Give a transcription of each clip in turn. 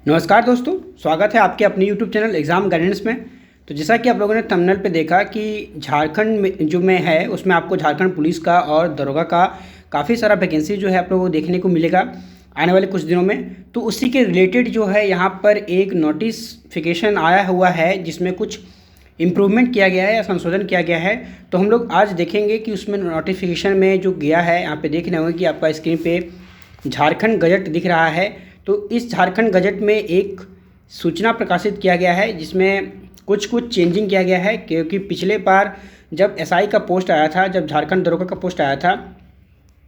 नमस्कार दोस्तों, स्वागत है आपके अपने यूट्यूब चैनल एग्ज़ाम गाइडेंस में। तो जैसा कि आप लोगों ने थंबनेल पे देखा कि झारखंड में जो में है उसमें आपको झारखंड पुलिस का और दरोगा का काफ़ी सारा वैकेंसी जो है आप लोगों को देखने को मिलेगा आने वाले कुछ दिनों में। तो उसी के रिलेटेड जो है यहाँ पर एक नोटिफिकेशन आया हुआ है जिसमें कुछ इम्प्रूवमेंट किया गया है या संशोधन किया गया है। तो हम लोग आज देखेंगे कि उसमें नोटिफिकेशन में जो गया है, यहाँ पे देख रहे होंगे कि आपका स्क्रीन पे झारखंड गजट दिख रहा है। तो इस झारखंड गजट में एक सूचना प्रकाशित किया गया है जिसमें कुछ चेंजिंग किया गया है, क्योंकि पिछले बार जब एसआई का पोस्ट आया था, जब झारखंड दरोगा का पोस्ट आया था,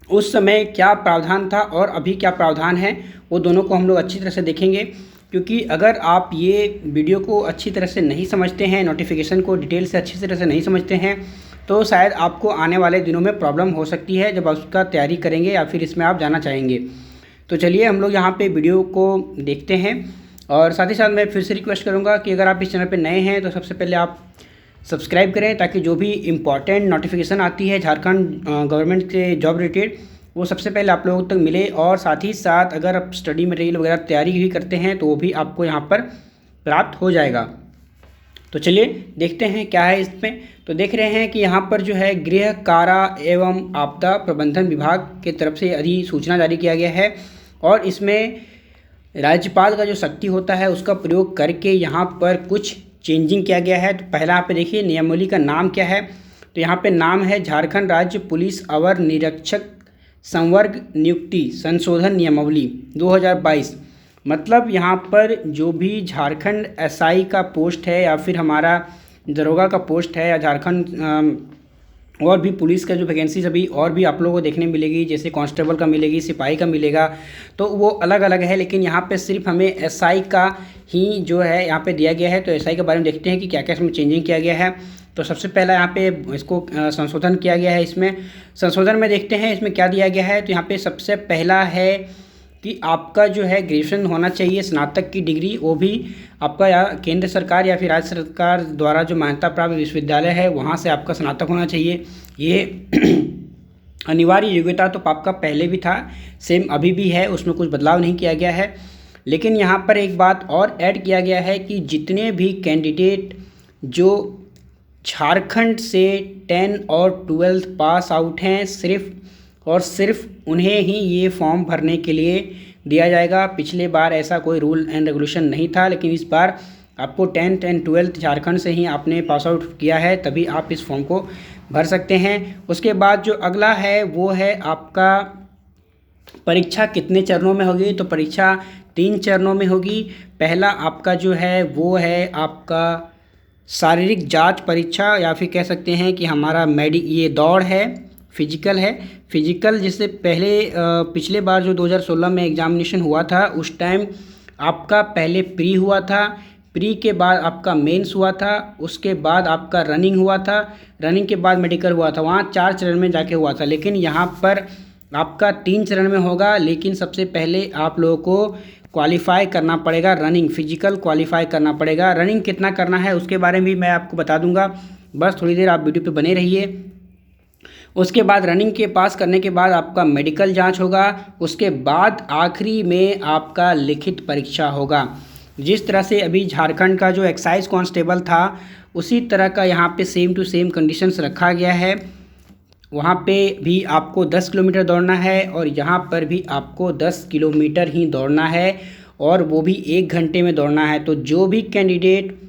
उस समय क्या प्रावधान था और अभी क्या प्रावधान है, वो दोनों को हम लोग अच्छी तरह से देखेंगे। क्योंकि अगर आप ये वीडियो को अच्छी तरह से नहीं समझते हैं, नोटिफिकेशन को डिटेल से अच्छी तरह से नहीं समझते हैं, तो शायद आपको आने वाले दिनों में प्रॉब्लम हो सकती है जब आप उसका तैयारी करेंगे या फिर इसमें आप जाना चाहेंगे। तो चलिए हम लोग यहाँ पे वीडियो को देखते हैं। और साथ ही साथ मैं फिर से रिक्वेस्ट करूँगा कि अगर आप इस चैनल पे नए हैं तो सबसे पहले आप सब्सक्राइब करें, ताकि जो भी इम्पॉर्टेंट नोटिफिकेशन आती है झारखंड गवर्नमेंट के जॉब रिलेटेड, वो सबसे पहले आप लोगों तक मिले। और साथ ही साथ अगर आप स्टडी मटेरियल वगैरह तैयारी भी करते हैं तो वो भी आपको यहाँ पर प्राप्त हो जाएगा। तो चलिए देखते हैं क्या है इसमें। तो देख रहे हैं कि यहाँ पर जो है गृह कारा एवं आपदा प्रबंधन विभाग की तरफ से अधिसूचना जारी किया गया है, और इसमें राज्यपाल का जो शक्ति होता है उसका प्रयोग करके यहाँ पर कुछ चेंजिंग किया गया है। तो पहला यहाँ पे देखिए नियमावली का नाम क्या है। तो यहाँ पे नाम है झारखंड राज्य पुलिस अवर निरीक्षक संवर्ग नियुक्ति संशोधन नियमावली 2022। मतलब यहाँ पर जो भी झारखंड एसआई का पोस्ट है या फिर हमारा दरोगा का पोस्ट है या झारखंड और भी पुलिस का जो वैकेंसीज अभी और भी आप लोगों को देखने मिलेगी, जैसे कांस्टेबल का मिलेगी, सिपाही का मिलेगा, तो वो अलग अलग है। लेकिन यहाँ पे सिर्फ हमें एसआई का ही जो है यहाँ पे दिया गया है। तो एसआई के बारे में देखते हैं कि क्या क्या इसमें चेंजिंग किया गया है। तो सबसे पहला यहाँ पे इसको संशोधन किया गया है। इसमें संशोधन में देखते हैं इसमें क्या दिया गया है। तो यहाँ पे सबसे पहला है कि आपका जो है ग्रेजुएशन होना चाहिए, स्नातक की डिग्री, वो भी आपका या केंद्र सरकार या फिर राज्य सरकार द्वारा जो मान्यता प्राप्त विश्वविद्यालय है वहाँ से आपका स्नातक होना चाहिए। ये अनिवार्य योग्यता तो आपका पहले भी था, सेम अभी भी है, उसमें कुछ बदलाव नहीं किया गया है। लेकिन यहाँ पर एक बात और ऐड किया गया है कि जितने भी कैंडिडेट जो झारखंड से 10 और 12 पास आउट हैं, सिर्फ और सिर्फ उन्हें ही ये फॉर्म भरने के लिए दिया जाएगा। पिछले बार ऐसा कोई रूल एंड रेगुलेशन नहीं था, लेकिन इस बार आपको 10th एंड 12th झारखंड से ही आपने पास आउट किया है तभी आप इस फॉर्म को भर सकते हैं। उसके बाद जो अगला है वो है आपका परीक्षा कितने चरणों में होगी। तो परीक्षा 3 चरणों में होगी। पहला आपका जो है वो है आपका शारीरिक जांच परीक्षा, या फिर कह सकते हैं कि हमारा ये दौड़ है, फिजिकल है। फिजिकल जिससे पहले पिछले बार जो 2016 में एग्जामिनेशन हुआ था उस टाइम आपका पहले प्री हुआ था, प्री के बाद आपका मेंस हुआ था, उसके बाद आपका रनिंग हुआ था, रनिंग के बाद मेडिकल हुआ था। वहाँ 4 चरण में जाके हुआ था, लेकिन यहाँ पर आपका 3 चरण में होगा। लेकिन सबसे पहले आप लोगों को क्वालिफाई करना पड़ेगा, रनिंग फिजिकल क्वालिफाई करना पड़ेगा। रनिंग कितना करना है उसके बारे में भी मैं आपको बता दूंगा, बस थोड़ी देर आप वीडियो पे बने रहिए। उसके बाद रनिंग के पास करने के बाद आपका मेडिकल जांच होगा, उसके बाद आखिरी में आपका लिखित परीक्षा होगा। जिस तरह से अभी झारखंड का जो एक्साइज कांस्टेबल था उसी तरह का यहाँ पे सेम टू सेम कंडीशंस रखा गया है। वहाँ पे भी आपको 10 किलोमीटर दौड़ना है और यहाँ पर भी आपको 10 किलोमीटर ही दौड़ना है, और वो भी 1 घंटे में दौड़ना है। तो जो भी कैंडिडेट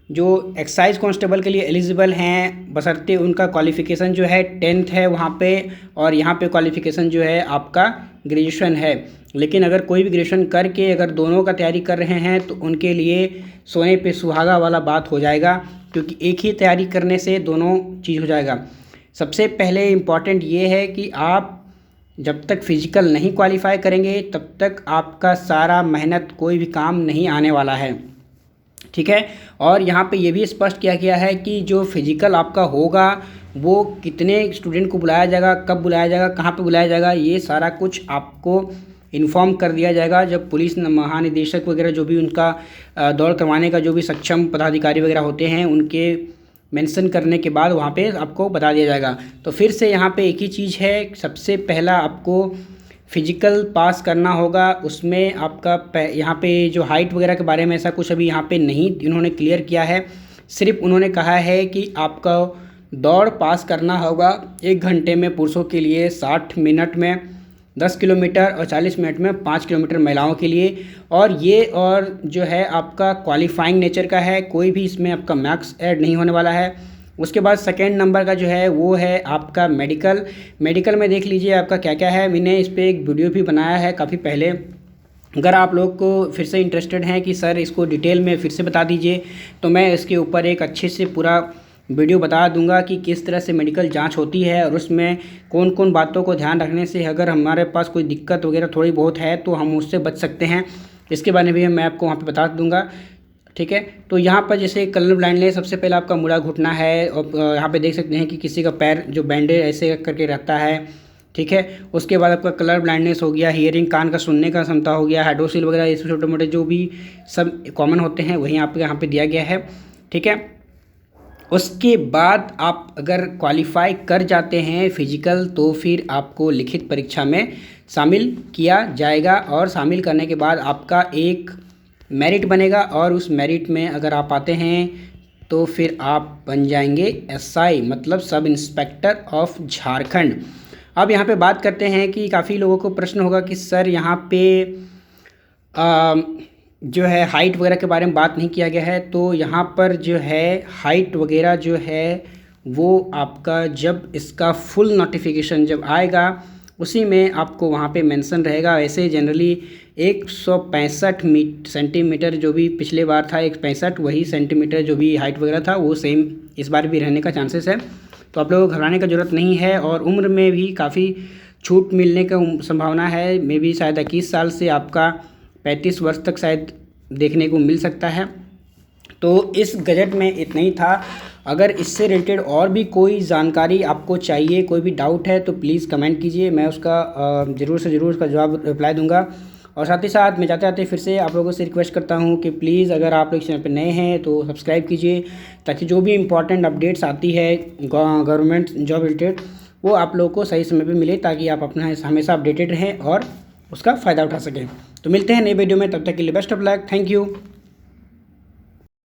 जो एक्साइज कांस्टेबल के लिए एलिजिबल हैं, बशर्ते उनका क्वालिफ़िकेशन जो है 10th है वहाँ पे, और यहाँ पे क्वालिफ़िकेशन जो है आपका ग्रेजुएशन है। लेकिन अगर कोई भी ग्रेजुएशन करके अगर दोनों का तैयारी कर रहे हैं तो उनके लिए सोने पे सुहागा वाला बात हो जाएगा, क्योंकि एक ही तैयारी करने से दोनों चीज़ हो जाएगा। सबसे पहले इम्पॉर्टेंट ये है कि आप जब तक फिजिकल नहीं क्वालिफाई करेंगे तब तक आपका सारा मेहनत कोई भी काम नहीं आने वाला है, ठीक है। और यहाँ पे ये भी स्पष्ट किया गया है कि जो फिजिकल आपका होगा वो कितने स्टूडेंट को बुलाया जाएगा, कब बुलाया जाएगा, कहाँ पे बुलाया जाएगा, ये सारा कुछ आपको इन्फॉर्म कर दिया जाएगा जब पुलिस महानिदेशक वगैरह जो भी उनका दौड़ करवाने का जो भी सक्षम पदाधिकारी वगैरह होते हैं उनके मेंशन करने के बाद वहाँ पे आपको बता दिया जाएगा। तो फिर से यहाँ पे एक ही चीज़ है, सबसे पहला आपको फिजिकल पास करना होगा, उसमें आपका यहाँ पे जो हाइट वगैरह के बारे में ऐसा कुछ अभी यहाँ पे नहीं इन्होंने क्लियर किया है। सिर्फ उन्होंने कहा है कि आपका दौड़ पास करना होगा 1 घंटे में पुरुषों के लिए, 60 मिनट में 10 किलोमीटर और 40 मिनट में 5 किलोमीटर महिलाओं के लिए। और जो है आपका क्वालिफाइंग नेचर का है, कोई भी इसमें आपका मार्क्स ऐड नहीं होने वाला है। उसके बाद सेकेंड नंबर का जो है वो है आपका मेडिकल में देख लीजिए आपका क्या क्या है। मैंने इस पर एक वीडियो भी बनाया है काफ़ी पहले, अगर आप लोग को फिर से इंटरेस्टेड हैं कि सर इसको डिटेल में फिर से बता दीजिए तो मैं इसके ऊपर एक अच्छे से पूरा वीडियो बता दूंगा कि किस तरह से मेडिकल जांच होती है और उसमें कौन कौन बातों को ध्यान रखने से अगर हमारे पास कोई दिक्कत वगैरह थोड़ी बहुत है तो हम उससे बच सकते हैं। इसके बारे में भी मैं आपको वहाँ पे बता दूंगा, ठीक है। तो यहाँ पर जैसे कलर ब्लाइंडनेस, सबसे पहले आपका मुड़ा घुटना है और यहाँ पे देख सकते हैं कि किसी का पैर जो बैंडेज ऐसे करके रहता है, ठीक है। उसके बाद आपका कलर ब्लाइंडनेस हो गया, हियरिंग कान का सुनने का क्षमता हो गया, हाइड्रोसिल वगैरह, ये छोटे मोटे जो भी सब कॉमन होते हैं वही आपको यहाँ पे दिया गया है, ठीक है। उसके बाद आप अगर क्वालिफाई कर जाते हैं फिजिकल तो फिर आपको लिखित परीक्षा में शामिल किया जाएगा और शामिल करने के बाद आपका एक मेरिट बनेगा और उस मेरिट में अगर आप आते हैं तो फिर आप बन जाएंगे एसआई, मतलब सब इंस्पेक्टर ऑफ झारखंड। अब यहाँ पे बात करते हैं कि काफ़ी लोगों को प्रश्न होगा कि सर यहाँ पे जो है हाइट वगैरह के बारे में बात नहीं किया गया है। तो यहाँ पर जो है हाइट वगैरह जो है वो आपका जब इसका फुल नोटिफिकेशन जब आएगा उसी में आपको वहाँ पे मेंशन रहेगा। ऐसे जनरली 165 सेंटीमीटर जो भी पिछले बार था 165 वही सेंटीमीटर जो भी हाइट वगैरह था वो सेम इस बार भी रहने का चांसेस है। तो आप लोगों को घबराने का ज़रूरत नहीं है और उम्र में भी काफ़ी छूट मिलने का संभावना है। मे भी शायद 21 साल से आपका 35 वर्ष तक शायद देखने को मिल सकता है। तो इस गजट में इतना ही था। अगर इससे रिलेटेड और भी कोई जानकारी आपको चाहिए, कोई भी डाउट है तो प्लीज़ कमेंट कीजिए, मैं उसका ज़रूर से ज़रूर उसका जवाब रिप्लाई दूंगा। और साथ ही साथ मैं जाते फिर से आप लोगों से रिक्वेस्ट करता हूं कि प्लीज़ अगर आप लोग चैनल पर नए हैं तो सब्सक्राइब कीजिए ताकि जो भी इंपॉर्टेंट अपडेट्स आती है गवर्नमेंट जॉब रिलेटेड वो आप लोगों को सही समय पर मिले ताकि आप अपना हमेशा अपडेटेड रहें और उसका फ़ायदा उठा सकें। तो मिलते हैं नए वीडियो में, तब तक के लिए best of luck, thank you.